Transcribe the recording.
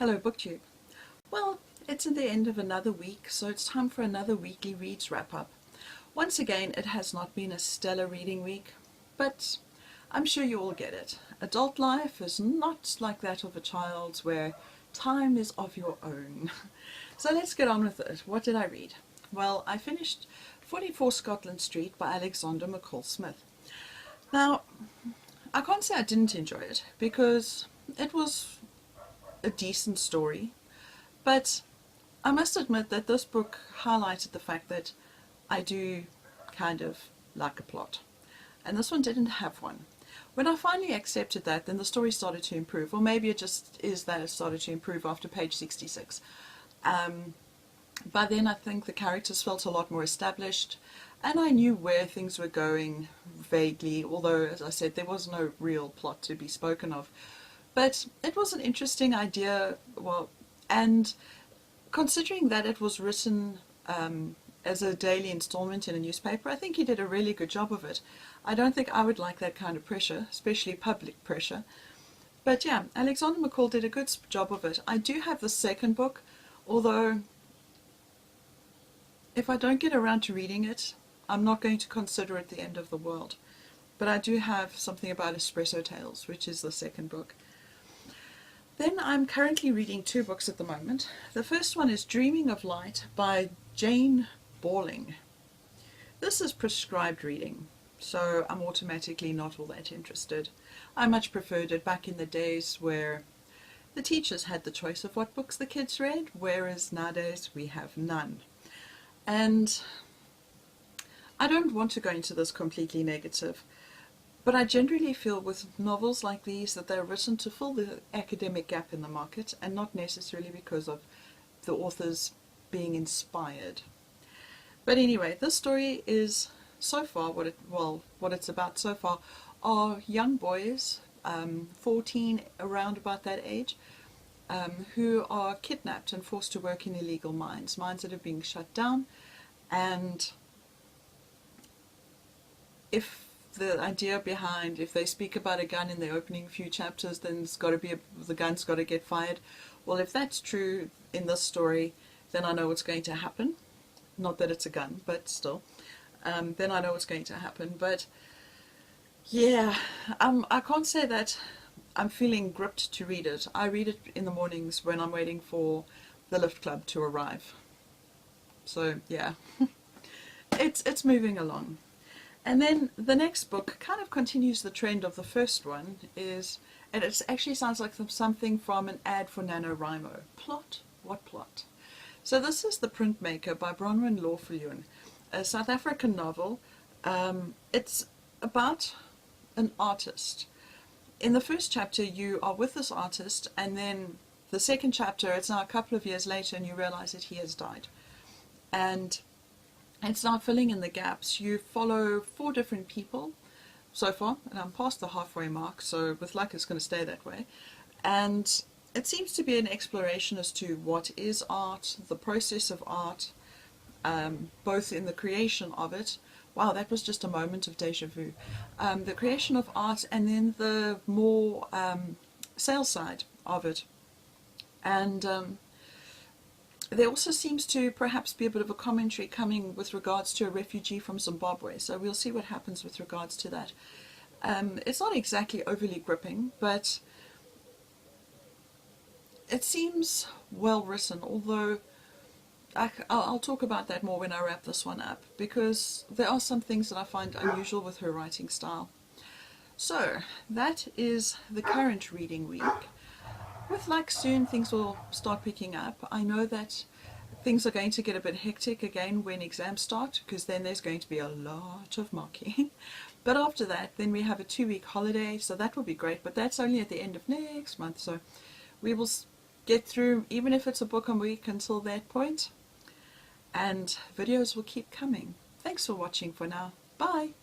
Hello BookTube. Well, it's at the end of another week, so it's time for another weekly reads wrap up. Once again, it has not been a stellar reading week, but I'm sure you all get it. Adult life is not like that of a child's where time is of your own. So let's get on with it. What did I read? Well, I finished 44 Scotland Street by Alexander McCall Smith. Now, I can't say I didn't enjoy it because it was a decent story, but I must admit that this book highlighted the fact that I do kind of like a plot, and this one didn't have one. When I finally accepted that, then the story started to improve, or maybe it just is that it started to improve after page 66. By then I think the characters felt a lot more established, and I knew where things were going vaguely, although, as I said, there was no real plot to be spoken of. But it was an interesting idea, well, and considering that it was written as a daily installment in a newspaper, I think he did a really good job of it. I don't think I would like that kind of pressure, especially public pressure. But yeah, Alexander McCall did a good job of it. I do have the second book, although if I don't get around to reading it, I'm not going to consider it the end of the world. But I do have something about Espresso Tales, which is the second book. Then I'm currently reading two books at the moment. The first one is Dreaming of Light by Jayne Bauling. This is prescribed reading, so I'm automatically not all that interested. I much preferred it back in the days where the teachers had the choice of what books the kids read, whereas nowadays we have none. And I don't want to go into this completely negative, but I generally feel with novels like these that they're written to fill the academic gap in the market and not necessarily because of the authors being inspired. But anyway, this story is so far what it's about so far are young boys, 14 around about that age, who are kidnapped and forced to work in illegal mines that are being shut down. And if the idea behind, if they speak about a gun in the opening few chapters, then it's got to be the gun's got to get fired. Well, if that's true in this story, then I know what's going to happen. Not that it's a gun, but still. Then I know what's going to happen. But yeah, I can't say that I'm feeling gripped to read it. I read it in the mornings when I'm waiting for the lift club to arrive. So yeah, it's moving along. And then the next book kind of continues the trend of the first one, and it actually sounds like something from an ad for NaNoWriMo. Plot? What plot? So this is The Printmaker by Bronwyn Law-Viljoen, a South African novel. It's about an artist. In the first chapter you are with this artist, and then the second chapter, it's now a couple of years later and you realize that he has died. And it's now filling in the gaps. You follow 4 different people so far, and I'm past the halfway mark, so with luck it's going to stay that way. And it seems to be an exploration as to what is art, the process of art, both in the creation of it. Wow, that was just a moment of deja vu. The creation of art, and then the more sales side of it. And there also seems to perhaps be a bit of a commentary coming with regards to a refugee from Zimbabwe, so we'll see what happens with regards to that. It's not exactly overly gripping, but it seems well written, although I'll talk about that more when I wrap this one up, because there are some things that I find unusual with her writing style. So that is the current reading week. With luck, soon things will start picking up. I know that things are going to get a bit hectic again when exams start, because then there's going to be a lot of marking. But after that, then we have a 2-week holiday, so that will be great. But that's only at the end of next month, so we will get through, even if it's a book a week, until that point. And videos will keep coming. Thanks for watching for now. Bye!